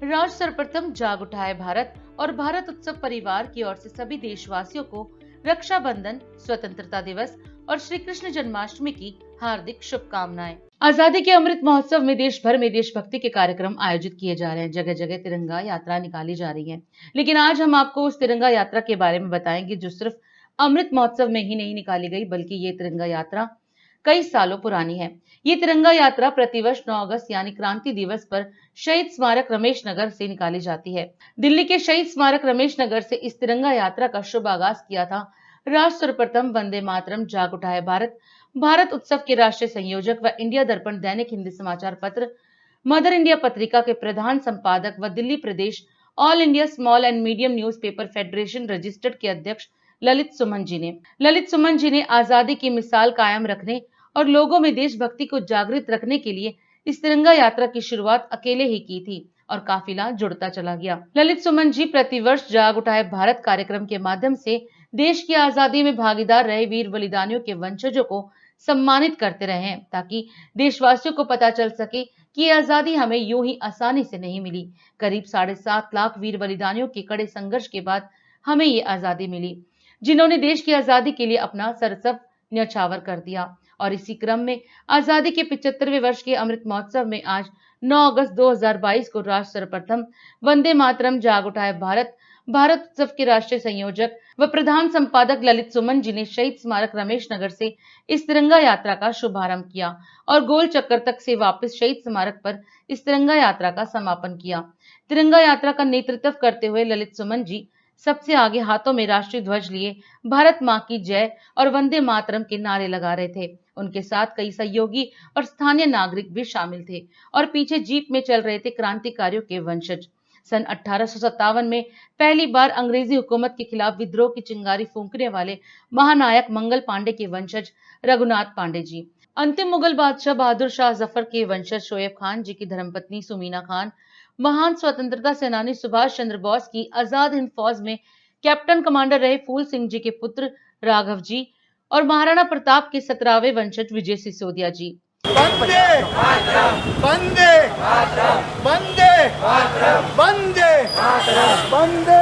राष्ट्र सर्वप्रथम जाग उठाए भारत और भारत उत्सव परिवार की ओर से सभी देशवासियों को रक्षाबंधन, स्वतंत्रता दिवस और श्री कृष्ण जन्माष्टमी की हार्दिक शुभकामनाएं। आजादी के अमृत महोत्सव में देश भर में देशभक्ति के कार्यक्रम आयोजित किए जा रहे हैं। जगह जगह तिरंगा यात्रा निकाली जा रही है। लेकिन आज हम आपको उस तिरंगा यात्रा के बारे में बताएंगे जो सिर्फ अमृत महोत्सव में ही नहीं निकाली गई, बल्कि ये तिरंगा यात्रा कई सालों पुरानी है। ये तिरंगा यात्रा प्रतिवर्ष 9 अगस्त यानी क्रांति दिवस पर शहीद स्मारक रमेश नगर से निकाली जाती है। दिल्ली के शहीद स्मारक रमेश नगर से इस तिरंगा यात्रा का शुभ आगाज किया था राष्ट्र सर्वप्रथम वंदे मातरम जाग उठाए भारत, भारत उत्सव के राष्ट्रीय संयोजक व इंडिया दर्पण दैनिक हिंदी समाचार पत्र, मदर इंडिया पत्रिका के प्रधान संपादक व दिल्ली प्रदेश All India small and medium newspaper federation registered के अध्यक्ष ललित सुमन जी ने आजादी की मिसाल कायम रखने और लोगों में देशभक्ति को जागृत रखने के लिए इस तिरंगा यात्रा की शुरुआत अकेले ही की थी और काफिला जुड़ता चला गया। ललित सुमन जी प्रतिवर्ष जाग उठाए भारत कार्यक्रम के माध्यम से देश की आजादी में भागीदार रहे वीर बलिदानियों के वंशजों को सम्मानित करते रहे हैं, ताकि देशवासियों को पता चल सके कि आजादी हमें यूं ही आसानी से नहीं मिली। करीब 7.5 लाख वीर बलिदानियों के कड़े संघर्ष के बाद हमें ये आजादी मिली, जिन्होंने देश की आजादी के लिए अपना सरसब न्यौछावर कर दिया। और इसी क्रम में आजादी के 75वें वर्ष के अमृत महोत्सव में आज 9 अगस्त 2022 को राष्ट्र सर्वप्रथम वंदे मातरम जाग उठाए भारत, भारत उत्सव के राष्ट्रीय संयोजक व प्रधान संपादक ललित सुमन जी ने शहीद स्मारक रमेश नगर से इस तिरंगा यात्रा का शुभारंभ किया और गोल चक्कर तक से वापस शहीद स्मारक पर इस तिरंगा यात्रा का समापन किया। तिरंगा यात्रा का नेतृत्व करते हुए ललित सुमन जी सबसे आगे हाथों में राष्ट्रीय ध्वज लिए भारत मां की जय और वंदे मातरम के नारे लगा रहे थे। उनके साथ कई सहयोगी और स्थानीय नागरिक भी शामिल थे और पीछे जीप में चल रहे थे क्रांतिकारियों के वंशज। सन 1857 में पहली बार अंग्रेजी हुकूमत के खिलाफ विद्रोह की चिंगारी फूंकने वाले महानायक मंगल पांडे के वंशज रघुनाथ पांडे जी, अंतिम मुगल बादशाह बहादुर शाह जफर के वंशज शोएब खान जी की धर्मपत्नी सुमीना खान, महान स्वतंत्रता सेनानी सुभाष चंद्र बोस की आजाद हिंद फौज में कैप्टन कमांडर रहे फूल सिंह जी के पुत्र राघव जी और महाराणा प्रताप के 17वें वंशज विजय सिसोदिया जी। वंदे वंदे वंदे वंदे वंदे वंदे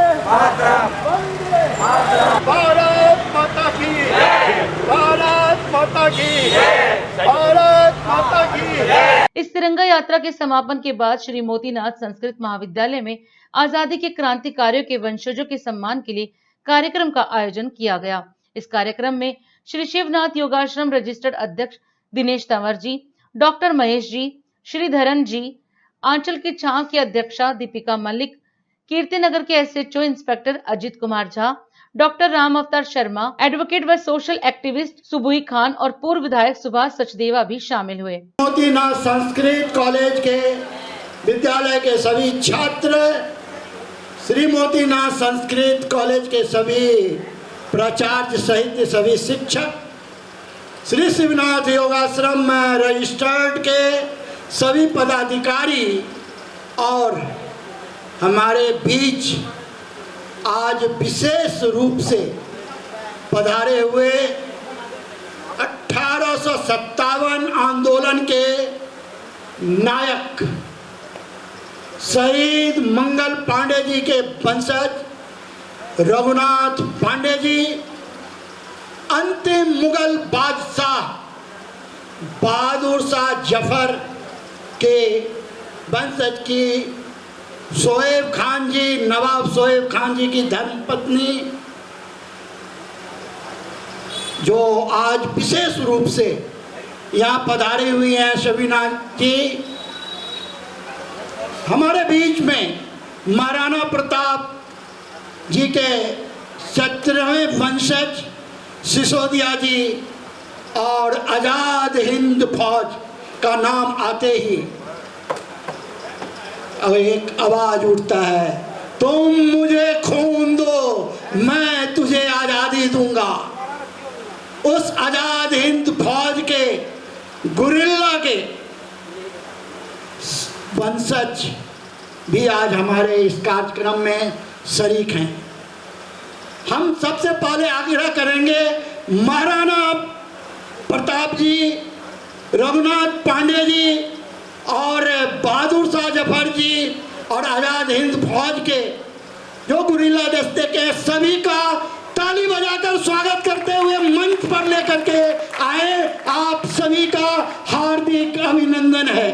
भारत माता की भारत माता की भारत माता की। इस तिरंगा यात्रा के समापन के बाद श्री मोतीनाथ संस्कृत महाविद्यालय में आजादी के क्रांतिकारियों के वंशजों के सम्मान के लिए कार्यक्रम का आयोजन किया गया। इस कार्यक्रम में श्री शिवनाथ योगाश्रम रजिस्टर्ड अध्यक्ष दिनेश तंवर जी, डॉक्टर महेश जी, श्रीधरन जी, आंचल की छाव की अध्यक्षा दीपिका मलिक, कीर्तिनगर के SHO inspector Ajit Kumar Jha, doctor Ram अवतार शर्मा, एडवोकेट व सोशल एक्टिविस्ट सुबुई खान और पूर्व विधायक सुभाष सचदेवा भी शामिल हुए। मोतीनाथ संस्कृत कॉलेज के विद्यालय के सभी छात्र, श्री मोतीनाथ संस्कृत कॉलेज के सभी प्राचार्य सहित सभी शिक्षक, श्री शिवनाथ योगाश्रम में रजिस्टर्ड के सभी पदाधिकारी और हमारे बीच आज विशेष रूप से पधारे हुए 1857 आंदोलन के नायक शहीद मंगल पांडे जी के वंशज रघुनाथ पांडे जी, अंतिम मुगल बादशाह बहादुर शाह जफर के वंशज की शोएब खान जी, नवाब शोएब खान जी की धर्मपत्नी, जो आज विशेष रूप से यहाँ पधारी हुई हैं शबीना जी। हमारे बीच में महाराणा प्रताप जी के 17वें वंशज सिसोदिया जी और आजाद हिंद फौज का नाम आते ही एक आवाज उठता है, तुम मुझे खून दो मैं तुझे आजादी दूंगा। उस आजाद हिंद फौज के गुरिल्ला के वंशज भी आज हमारे इस कार्यक्रम में शरीक हैं। हम सबसे पहले आग्रह करेंगे महाराणा प्रताप जी, रघुनाथ पांडे जी और बहादुर शाह जफर जी और आजाद हिंद फौज के जो गुरिल्ला दस्ते के सभी का ताली बजाकर स्वागत करते हुए मंच पर लेकर के आए। आप सभी का हार्दिक अभिनंदन है।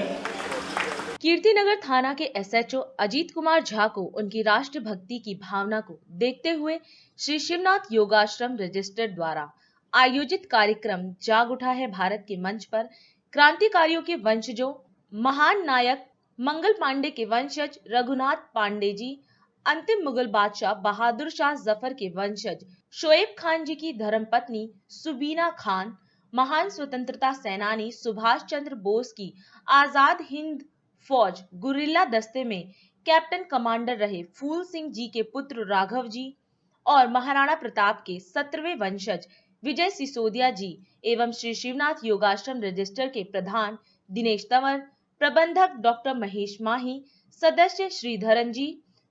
कीर्तिनगर थाना के एसएचओ अजीत कुमार झा को उनकी राष्ट्रभक्ति की भावना को देखते हुए श्री शिवनाथ योगाश्रम रजिस्टर द्वारा आयोजित कार्यक्रम जाग उठा है भारत के मंच पर क्रांतिकारियों के वंशजों, महान नायक मंगल पांडे के वंशज रघुनाथ पांडे जी, अंतिम मुगल बादशाह बहादुर शाह जफर के वंशज शोएब खान जी की धर्मपत्नी सुबीना खान, महान स्वतंत्रता सेनानी सुभाष चंद्र बोस की आजाद हिंद फौज गुरिल्ला दस्ते में कैप्टन कमांडर रहे फूल सिंह जी के पुत्र राघव जी और महाराणा प्रताप के 17वें वंशज विजय सिसोदिया जी एवं श्री शिवनाथ योगाश्रम रजिस्टर के प्रधान दिनेश तंवर, प्रबंधक डॉक्टर महेश माही, सदस्य श्रीधरन जी,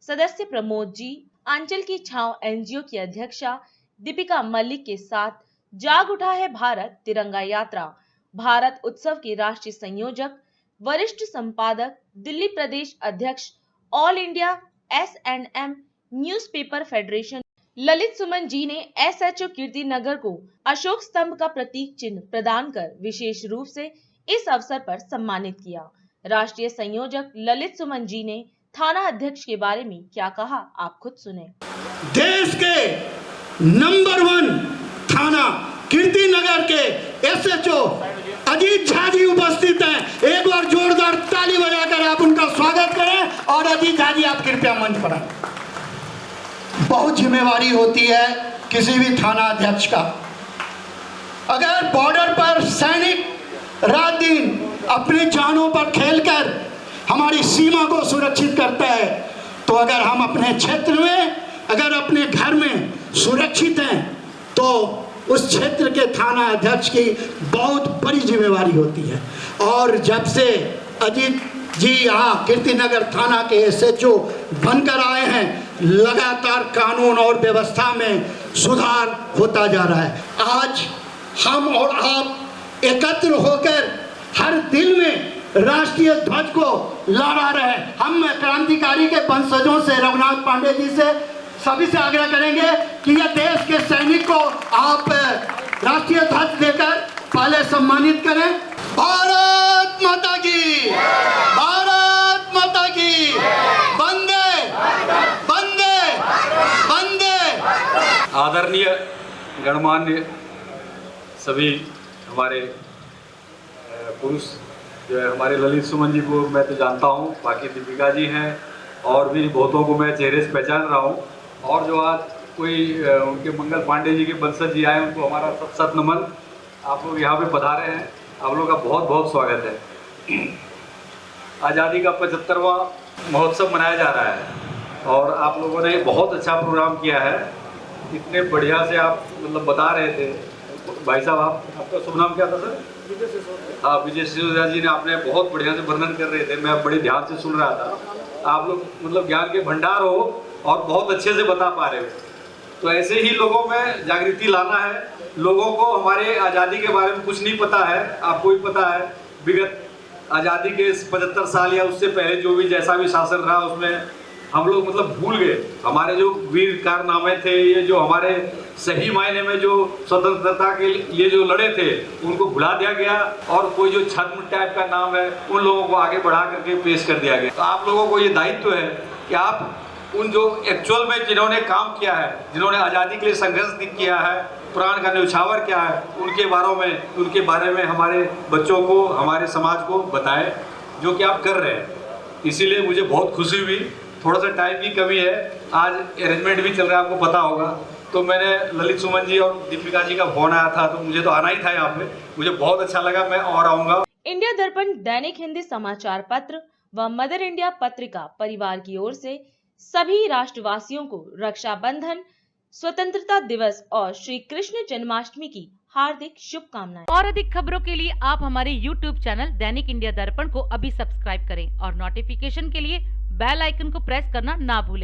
सदस्य प्रमोद जी, आंचल की छांव एनजीओ की अध्यक्षा दीपिका मलिक के साथ जाग उठा है भारत तिरंगा यात्रा भारत उत्सव के राष्ट्रीय संयोजक, वरिष्ठ संपादक, दिल्ली प्रदेश अध्यक्ष, All India S&M newspaper federation Lalit Suman ji ने एसएचओ कीर्तिनगर को अशोक स्तंभ का प्रतीक चिन्ह प्रदान कर विशेष रूप से इस अवसर पर सम्मानित किया। राष्ट्रीय संयोजक ललित सुमन जी ने थाना अध्यक्ष के बारे में क्या कहा, आप खुद सुने। देश के नंबर 1 थाना कीर्तिनगर के एसएचओ अजीत झा जी उपस्थित हैं। एक बार जोरदार ताली बजाकर आप उनका स्वागत करें। और अजीत झा जी आप कृपया मंच पर आएं। बहुत जिम्मेवारी होती है किसी भी थाना अध्यक्ष का। अगर बॉर्डर पर सैनिक रात दिन अपनी जानों पर खेलकर हमारी सीमा को सुरक्षित करता है, तो अगर हम अपने क्षेत्र में, अगर अपने घर में सुरक्षित हैं, तो उस क्षेत्र के थाना अध्यक्ष की बहुत बड़ी जिम्मेवारी होती है। और जब से अजीत जी यहाँ कीर्तिनगर थाना के एसएचओ बनकर आए हैं, लगातार कानून और व्यवस्था में सुधार होता जा रहा है। आज हम और आप एकत्र होकर हर दिल में राष्ट्रीय ध्वज को लहरा रहे हैं। हम क्रांतिकारी के वंशजों से, रघुनाथ पांडे जी से, सभी से आग्रह करेंगे कि यह देश के सैनिक को आप राष्ट्रीय ध्वज देकर पहले सम्मानित करें। भारत माता की, भारत माता की, वंदे वंदे वंदे। आदरणीय गणमान्य सभी हमारे पुरुष जो है, हमारे ललित सुमन जी को मैं तो जानता हूँ, बाकी दीपिका जी हैं और भी बहुतों को मैं चेहरे से पहचान रहा हूँ। और जो आज कोई उनके मंगल पांडे जी के वंशज जी आए, उनको हमारा सत नमन। आप लोग यहाँ पे पधारे हैं, आप लोगों का बहुत बहुत स्वागत है। आज़ादी का 75वां महोत्सव मनाया जा रहा है और आप लोगों ने बहुत अच्छा प्रोग्राम किया है। इतने बढ़िया से आप मतलब बता रहे थे। भाई साहब, आपका शुभ नाम क्या था सर? हाँ, विजय सिसोदिया जी ने आपने बहुत बढ़िया से वर्णन कर रहे थे, मैं बड़े ध्यान से सुन रहा था। आप लोग मतलब ज्ञान के भंडार हो और बहुत अच्छे से बता पा रहे हो। तो ऐसे ही लोगों में जागृति लाना है। लोगों को हमारे आज़ादी के बारे में कुछ नहीं पता है, आपको भी पता है। विगत आज़ादी के 75 साल या उससे पहले जो भी जैसा भी शासन रहा, उसमें हम लोग मतलब भूल गए हमारे जो वीर कारनामे थे, ये जो हमारे सही मायने में जो स्वतंत्रता के लिए जो लड़े थे, उनको भुला दिया गया। और कोई जो छद्म टाइप का नाम है, उन लोगों को आगे बढ़ा करके पेश कर दिया गया। तो आप लोगों को ये दायित्व है कि आप उन जो एक्चुअल में जिन्होंने काम किया है, जिन्होंने आज़ादी के लिए संघर्ष किया है, प्राण का न्यौछावर किया है, उनके बारे में हमारे बच्चों को, हमारे समाज को बताएं, जो कि आप कर रहे हैं। इसीलिए मुझे बहुत खुशी हुई। थोड़ा सा टाइम की कमी है, आज अरेंजमेंट भी चल रहा है, आपको पता होगा। तो मैंने ललित सुमन जी और दीपिका जी का फोन आया था, तो मुझे तो आना ही था यहाँ पे। मुझे बहुत अच्छा लगा, मैं और आऊँगा। इंडिया दर्पण दैनिक हिंदी समाचार पत्र व मदर इंडिया पत्रिका परिवार की ओर से सभी राष्ट्रवासियों को रक्षाबंधन, स्वतंत्रता दिवस और श्री कृष्ण जन्माष्टमी की हार्दिक शुभकामनाएं। और अधिक खबरों के लिए आप हमारे YouTube चैनल दैनिक इंडिया दर्पण को अभी सब्सक्राइब करें और नोटिफिकेशन के लिए बेल आइकन को प्रेस करना ना भूलें।